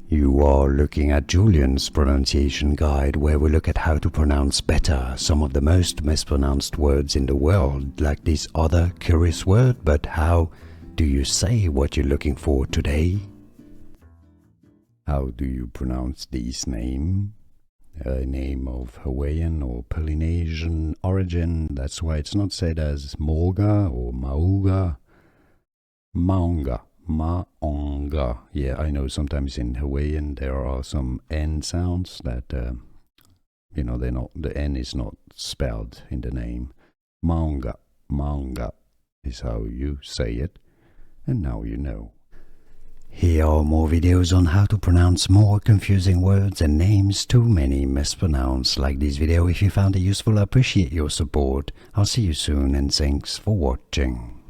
You are looking at Julian's pronunciation guide, where we look at how to pronounce better some of the most mispronounced words in the world, like this other curious word. But how do you say what you're looking for today? How do you pronounce this name? A name of Hawaiian or Polynesian origin. That's why it's not said as Mauga or Mauga. Mauga. Mauga. Yeah, I know sometimes in Hawaiian there are some N sounds that, they're not, the N is not spelled in the name. Mauga. Mauga is how you say it. And now you know. Here are more videos on how to pronounce more confusing words and names too many mispronounced. Like this video if you found it useful. I appreciate your support. I'll see you soon and thanks for watching.